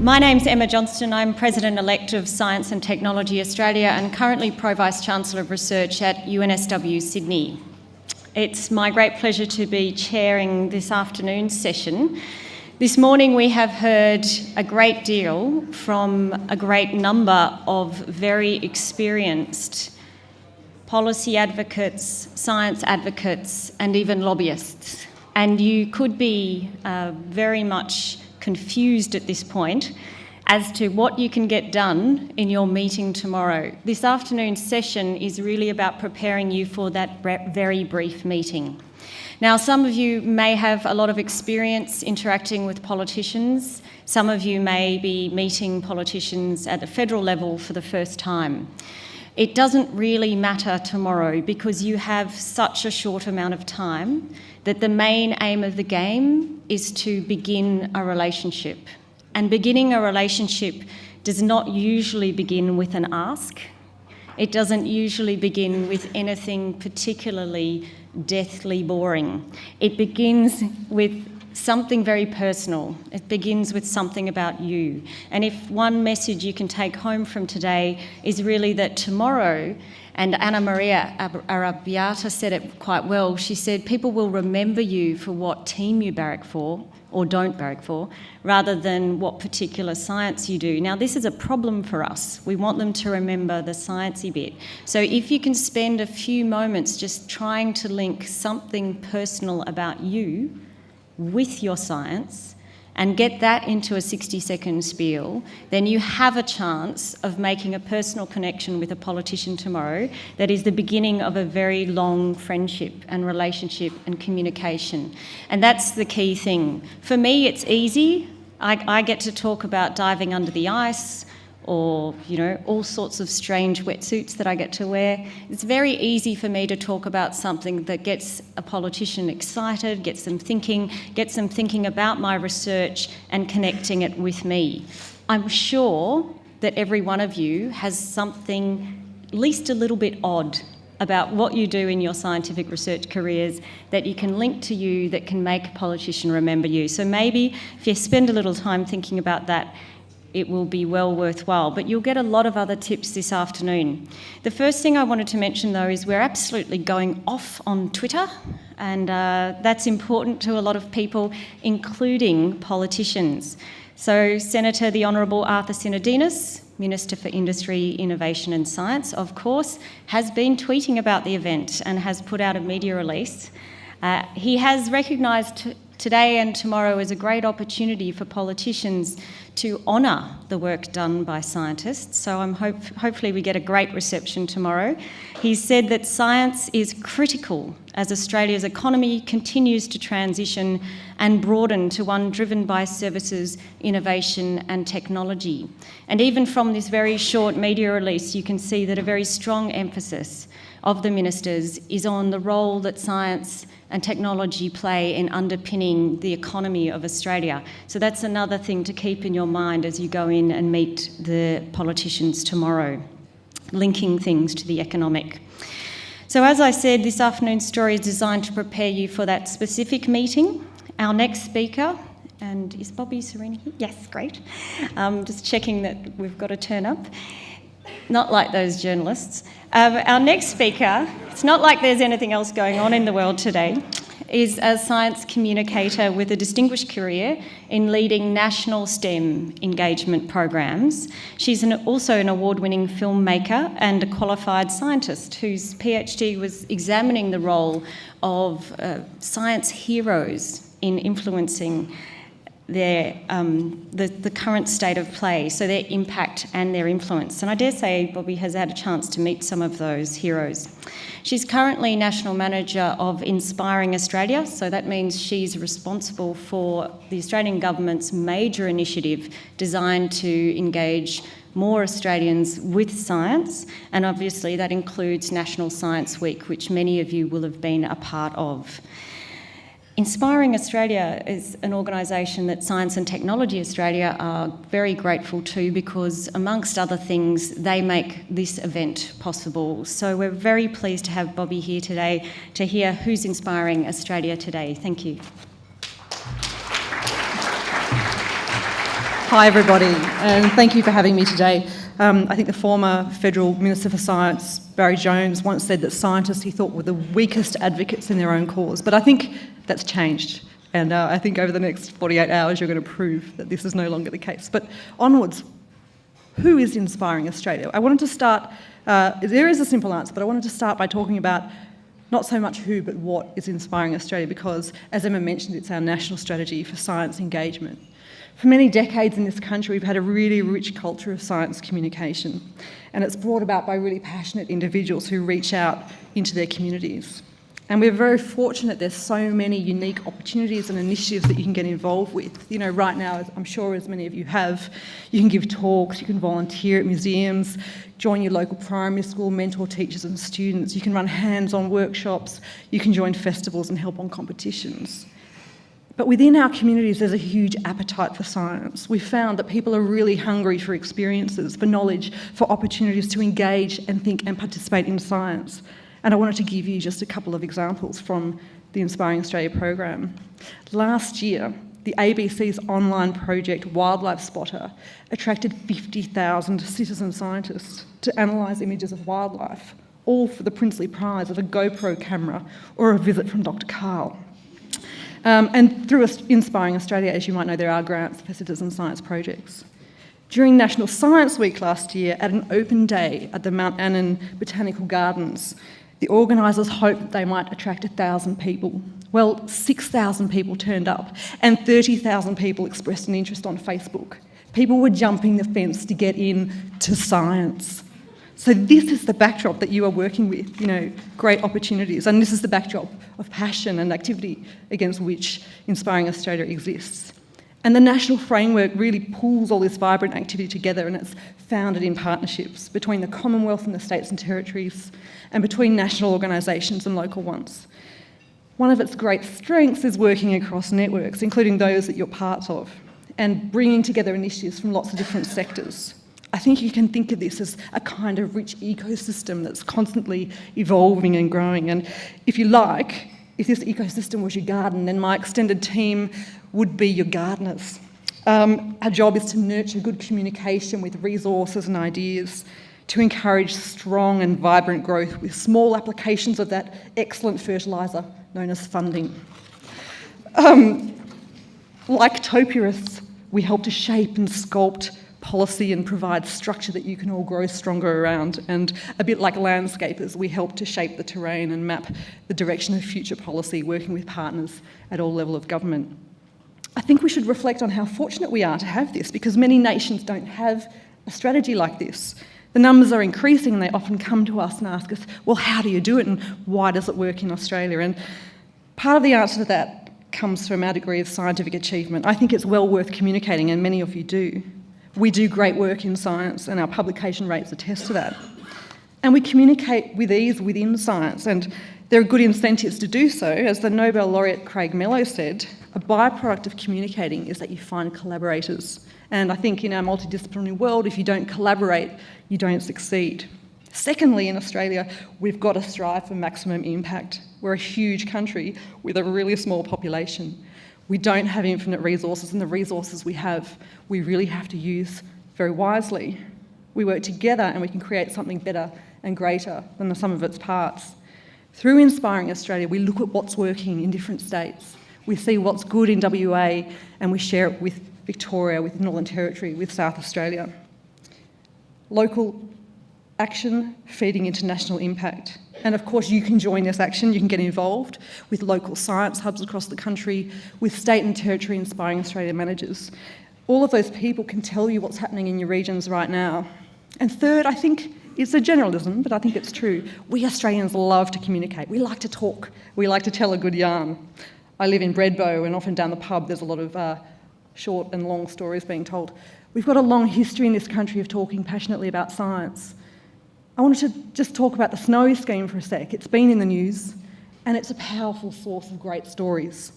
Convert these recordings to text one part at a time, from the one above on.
My name's Emma Johnston. I'm President-elect of Science and Technology Australia and currently Pro-Vice-Chancellor of Research at UNSW Sydney. It's my great pleasure to be chairing this afternoon's session. This morning we have heard a great deal from a great number of very experienced policy advocates, science advocates, and even lobbyists. And you could be very much confused at this point as to what you can get done in your meeting tomorrow. This afternoon's session is really about preparing you for that very brief meeting. Now, some of you may have a lot of experience interacting with politicians. Some of you may be meeting politicians at the federal level for the first time. It doesn't really matter tomorrow because you have such a short amount of time that the main aim of the game is to begin a relationship. And beginning a relationship does not usually begin with an ask. It doesn't usually begin with anything particularly deathly boring. It begins with something very personal. It begins with something about you. And if one message you can take home from today is really that tomorrow, and Anna Maria Arrabbiata said it quite well, she said people will remember you for what team you barrack for or don't barrack for, rather than what particular science you do. Now, this is a problem for us. We want them to remember the sciencey bit. So if you can spend a few moments just trying to link something personal about you with your science and get that into a 60-second spiel, then you have a chance of making a personal connection with a politician tomorrow that is the beginning of a very long friendship and relationship and communication. And that's the key thing. For me, it's easy. I get to talk about diving under the ice, or, all sorts of strange wetsuits that I get to wear. It's very easy for me to talk about something that gets a politician excited, gets them thinking about my research and connecting it with me. I'm sure that every one of you has something at least a little bit odd about what you do in your scientific research careers that you can link to you, that can make a politician remember you. So maybe if you spend a little time thinking about that, it will be well worthwhile, but you'll get a lot of other tips this afternoon. The first thing I wanted to mention, though, is we're absolutely going off on Twitter, and that's important to a lot of people, including politicians. So Senator the Honourable Arthur Sinodinos, Minister for Industry, Innovation and Science, of course, has been tweeting about the event and has put out a media release. He has recognised today and tomorrow as a great opportunity for politicians to honour the work done by scientists, so hopefully we get a great reception tomorrow. He said that science is critical as Australia's economy continues to transition and broaden to one driven by services, innovation and technology. And even from this very short media release, you can see that a very strong emphasis of the ministers is on the role that science and technology play in underpinning the economy of Australia. So that's another thing to keep in your mind as you go in and meet the politicians tomorrow, linking things to the economic. So as I said, this afternoon's story is designed to prepare you for that specific meeting. Our next speaker, and is Bobby Cerini here? Yes, great. Just checking that we've got a turn up. Not like those journalists. Our next speaker, it's not like there's anything else going on in the world today, is a science communicator with a distinguished career in leading national STEM engagement programs. She's also an award-winning filmmaker and a qualified scientist whose PhD was examining the role of science heroes in influencing their the current state of play, so their impact and their influence. And I dare say Bobby has had a chance to meet some of those heroes. She's currently National Manager of Inspiring Australia, so that means she's responsible for the Australian Government's major initiative designed to engage more Australians with science, and obviously that includes National Science Week, which many of you will have been a part of. Inspiring Australia is an organisation that Science and Technology Australia are very grateful to because, amongst other things, they make this event possible. So we're very pleased to have Bobby here today to hear who's inspiring Australia today. Thank you. Hi everybody, and thank you for having me today. I think the former Federal Minister for Science, Barry Jones, once said that scientists he thought were the weakest advocates in their own cause, but I think that's changed, and I think over the next 48 hours you're going to prove that this is no longer the case. But onwards, who is inspiring Australia? I wanted to start, there is a simple answer, but I wanted to start by talking about not so much who, but what is inspiring Australia, because, as Emma mentioned, it's our national strategy for science engagement. For many decades in this country, we've had a really rich culture of science communication, and it's brought about by really passionate individuals who reach out into their communities. And we're very fortunate there's so many unique opportunities and initiatives that you can get involved with. You know, right now, as I'm sure as many of you have, you can give talks, you can volunteer at museums, join your local primary school, mentor teachers and students, you can run hands-on workshops, you can join festivals and help on competitions. But within our communities, there's a huge appetite for science. We've found that people are really hungry for experiences, for knowledge, for opportunities to engage and think and participate in science. And I wanted to give you just a couple of examples from the Inspiring Australia program. Last year, the ABC's online project Wildlife Spotter attracted 50,000 citizen scientists to analyse images of wildlife, all for the princely prize of a GoPro camera or a visit from Dr. Carl. And through Inspiring Australia, as you might know, there are grants for citizen science projects. During National Science Week last year, at an open day at the Mount Annan Botanical Gardens, the organisers hoped that they might attract 1,000 people. Well, 6,000 people turned up, and 30,000 people expressed an interest on Facebook. People were jumping the fence to get in to science. So this is the backdrop that you are working with, you know, great opportunities, and this is the backdrop of passion and activity against which Inspiring Australia exists. And the national framework really pulls all this vibrant activity together, and it's founded in partnerships between the Commonwealth and the states and territories, and between national organisations and local ones. One of its great strengths is working across networks, including those that you're part of, and bringing together initiatives from lots of different sectors. I think you can think of this as a kind of rich ecosystem that's constantly evolving and growing. And if you like, if this ecosystem was your garden, then my extended team would be your gardeners. Our job is to nurture good communication with resources and ideas, to encourage strong and vibrant growth with small applications of that excellent fertiliser known as funding. Like topiarists, we help to shape and sculpt policy and provide structure that you can all grow stronger around. And a bit like landscapers, we help to shape the terrain and map the direction of future policy, working with partners at all levels of government. I think we should reflect on how fortunate we are to have this, because many nations don't have a strategy like this. The numbers are increasing, and they often come to us and ask us, well, how do you do it and why does it work in Australia? And part of the answer to that comes from our degree of scientific achievement. I think it's well worth communicating, and many of you do. We do great work in science, and our publication rates attest to that. And we communicate with ease within science, and there are good incentives to do so. As the Nobel laureate Craig Mello said, a byproduct of communicating is that you find collaborators. And I think in our multidisciplinary world, if you don't collaborate, you don't succeed. Secondly, in Australia, we've got to strive for maximum impact. We're a huge country with a really small population. We don't have infinite resources, and the resources we have, we really have to use very wisely. We work together and we can create something better and greater than the sum of its parts. Through Inspiring Australia, we look at what's working in different states. We see what's good in WA, and we share it with Victoria, with the Northern Territory, with South Australia. Local action feeding into national impact. And of course, you can join this action. You can get involved with local science hubs across the country, with state and territory Inspiring Australia managers. All of those people can tell you what's happening in your regions right now. And third, I think it's a generalism, but I think it's true. We Australians love to communicate. We like to talk. We like to tell a good yarn. I live in Bredbow, and often down the pub there's a lot of short and long stories being told. We've got a long history in this country of talking passionately about science. I wanted to just talk about the Snowy scheme for a sec. It's been in the news, and it's a powerful source of great stories.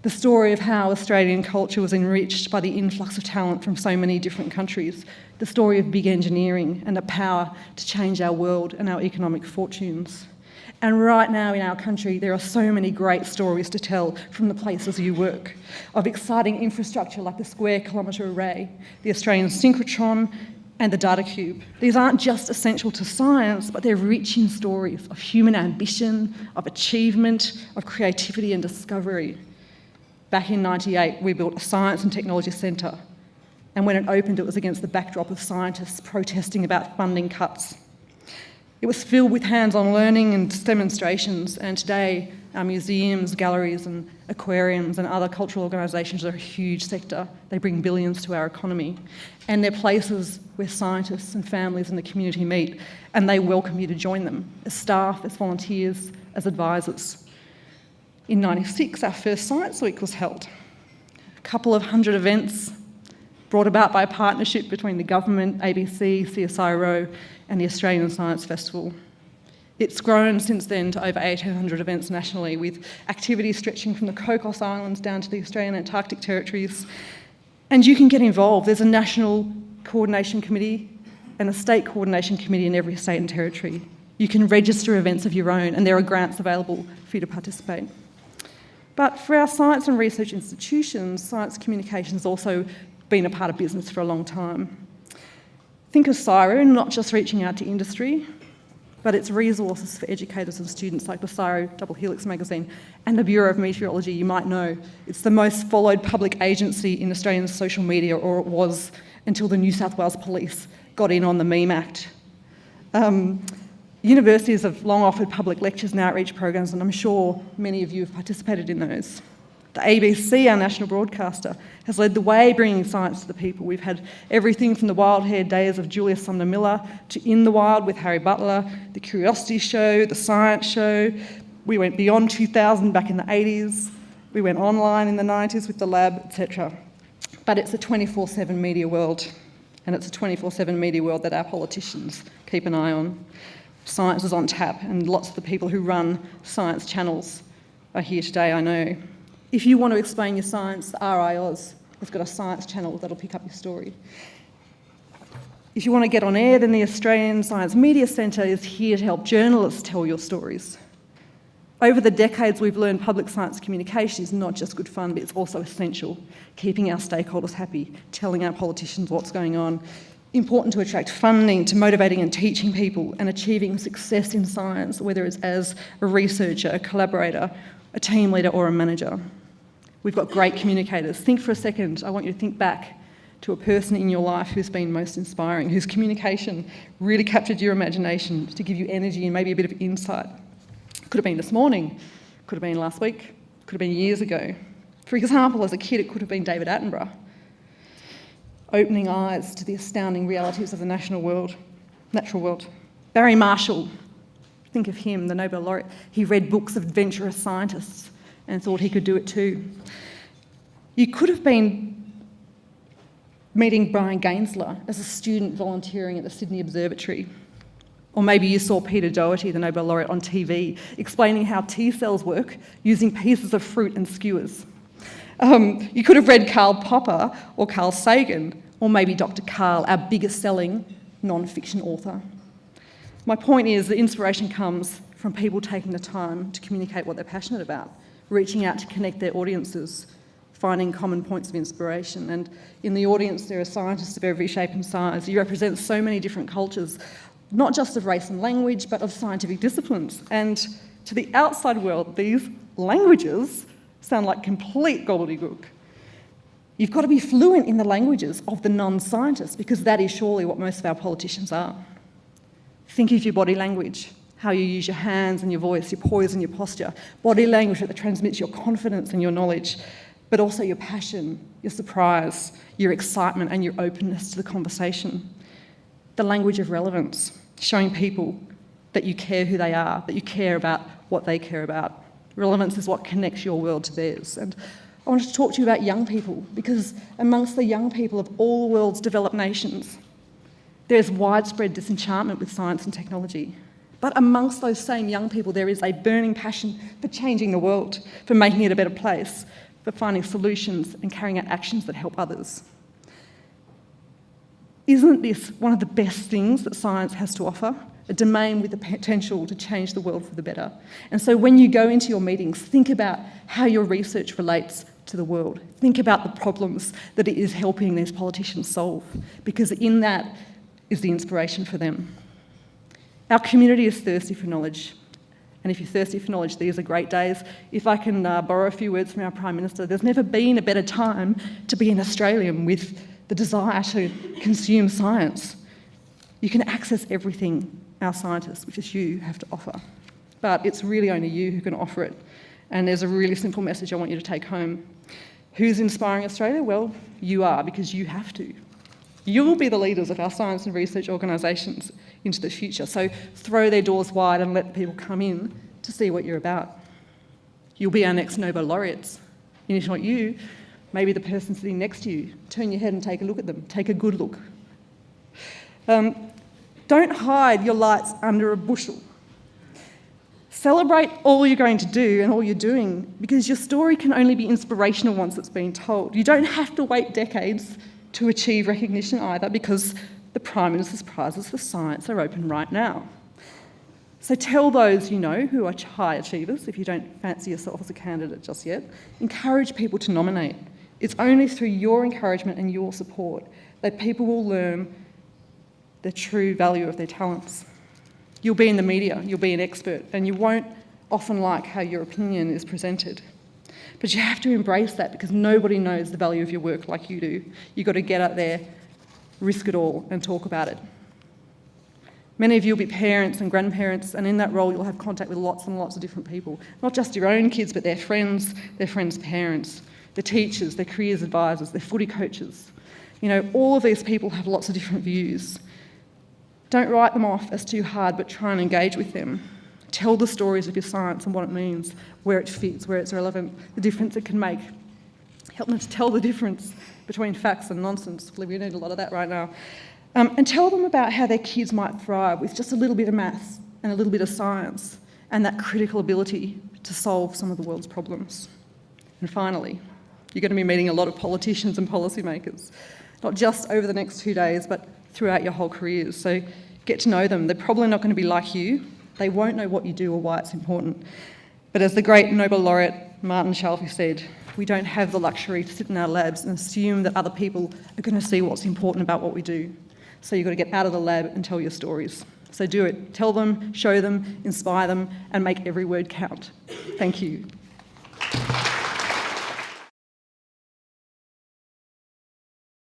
The story of how Australian culture was enriched by the influx of talent from so many different countries. The story of big engineering and the power to change our world and our economic fortunes. And right now in our country, there are so many great stories to tell from the places you work, of exciting infrastructure like the Square Kilometre Array, the Australian Synchrotron, and the Data Cube. These aren't just essential to science, but they're rich in stories of human ambition, of achievement, of creativity and discovery. Back in '98, we built a science and technology centre, and when it opened, it was against the backdrop of scientists protesting about funding cuts. It was filled with hands-on learning and demonstrations, and today our museums, galleries and aquariums and other cultural organisations are a huge sector. They bring billions to our economy, and they're places where scientists and families and the community meet, and they welcome you to join them as staff, as volunteers, as advisors. In '96, our first Science Week was held. A couple of hundred events brought about by a partnership between the government, ABC, CSIRO and the Australian Science Festival. It's grown since then to over 1,800 events nationally, with activities stretching from the Cocos Islands down to the Australian Antarctic territories. And you can get involved. There's a national coordination committee and a state coordination committee in every state and territory. You can register events of your own, and there are grants available for you to participate. But for our science and research institutions, science communication has also been a part of business for a long time. Think of CSIRO not just reaching out to industry, but its resources for educators and students like the CSIRO Double Helix magazine and the Bureau of Meteorology. You might know it's the most followed public agency in Australian social media, or it was until the New South Wales Police got in on the Meme Act. Universities have long offered public lectures and outreach programs, and I'm sure many of you have participated in those. The ABC, our national broadcaster, has led the way bringing science to the people. We've had everything from the wild-haired days of Julia Sumner Miller to In the Wild with Harry Butler, the Curiosity Show, the Science Show. We went beyond 2000 back in the 80s. We went online in the 90s with The Lab, etc. But it's a 24/7 media world, and it's a 24/7 media world that our politicians keep an eye on. Science is on tap, and lots of the people who run science channels are here today, I know. If you want to explain your science, the RIOS has got a science channel that'll pick up your story. If you want to get on air, then the Australian Science Media Centre is here to help journalists tell your stories. Over the decades, we've learned public science communication is not just good fun, but it's also essential, keeping our stakeholders happy, telling our politicians what's going on, important to attract funding, to motivating and teaching people, and achieving success in science, whether it's as a researcher, a collaborator, a team leader or a manager. We've got great communicators. Think for a second, I want you to think back to a person in your life who's been most inspiring, whose communication really captured your imagination to give you energy and maybe a bit of insight. Could have been this morning, could have been last week, could have been years ago. For example, as a kid, it could have been David Attenborough, opening eyes to the astounding realities of the natural world. Barry Marshall, think of him, the Nobel laureate. He read books of adventurous scientists and thought he could do it too. You could have been meeting Brian Gainsler as a student volunteering at the Sydney Observatory. Or maybe you saw Peter Doherty, the Nobel laureate, on TV, explaining how T cells work using pieces of fruit and skewers. You could have read Karl Popper or Carl Sagan, or maybe Dr. Karl, our biggest selling non-fiction author. My point is that inspiration comes from people taking the time to communicate what they're passionate about, reaching out to connect their audiences, finding common points of inspiration. And in the audience, there are scientists of every shape and size. You represent so many different cultures, not just of race and language, but of scientific disciplines. And to the outside world, these languages sound like complete gobbledygook. You've got to be fluent in the languages of the non-scientists, because that is surely what most of our politicians are. Think of your body language, how you use your hands and your voice, your poise and your posture. Body language that transmits your confidence and your knowledge, but also your passion, your surprise, your excitement and your openness to the conversation. The language of relevance, showing people that you care who they are, that you care about what they care about. Relevance is what connects your world to theirs. And I wanted to talk to you about young people, because amongst the young people of all the world's developed nations, there's widespread disenchantment with science and technology. But amongst those same young people, there is a burning passion for changing the world, for making it a better place, for finding solutions and carrying out actions that help others. Isn't this one of the best things that science has to offer? a domain with the potential to change the world for the better. And so when you go into your meetings, think about how your research relates to the world. Think about the problems that it is helping these politicians solve, because in that is the inspiration for them. Our community is thirsty for knowledge. And if you're thirsty for knowledge, these are great days. If I can borrow a few words from our Prime Minister, there's never been a better time to be an Australian with the desire to consume science. You can access everything our scientists, which is you, have to offer. But it's really only you who can offer it. And there's a really simple message I want you to take home. Who's inspiring Australia? Well, you are, because you have to. You'll be the leaders of our science and research organisations into the future. So throw their doors wide and let people come in to see what you're about. You'll be our next Nobel laureates. And if not you, maybe the person sitting next to you. Turn your head and take a look at them. Take a good look. Don't hide your lights under a bushel. Celebrate all you're going to do and all you're doing, because your story can only be inspirational once it's been told. You don't have to wait decades to achieve recognition either, because the Prime Minister's prizes for science are open right now. So tell those you know who are high achievers, if you don't fancy yourself as a candidate just yet. Encourage people to nominate. It's only through your encouragement and your support that people will learn the true value of their talents. You'll be in the media, you'll be an expert, and you won't often like how your opinion is presented. But you have to embrace that, because nobody knows the value of your work like you do. You've got to get out there, risk it all, and talk about it. Many of you will be parents and grandparents, and in that role you'll have contact with lots and lots of different people. Not just your own kids, but their friends' parents, the teachers, their careers advisors, their footy coaches. You know, all of these people have lots of different views. Don't write them off as too hard, but try and engage with them. Tell the stories of your science and what it means, where it fits, where it's relevant, the difference it can make. Help them to tell the difference between facts and nonsense. We need a lot of that right now. And tell them about how their kids might thrive with just a little bit of maths and a little bit of science and that critical ability to solve some of the world's problems. And finally, you're going to be meeting a lot of politicians and policymakers, not just over the next 2 days, but throughout your whole careers. So get to know them. They're probably not going to be like you. They won't know what you do or why it's important. But as the great Nobel laureate Martin Shalvey said, we don't have the luxury to sit in our labs and assume that other people are going to see what's important about what we do. So you've got to get out of the lab and tell your stories. So do it. Tell them, show them, inspire them, and make every word count. Thank you.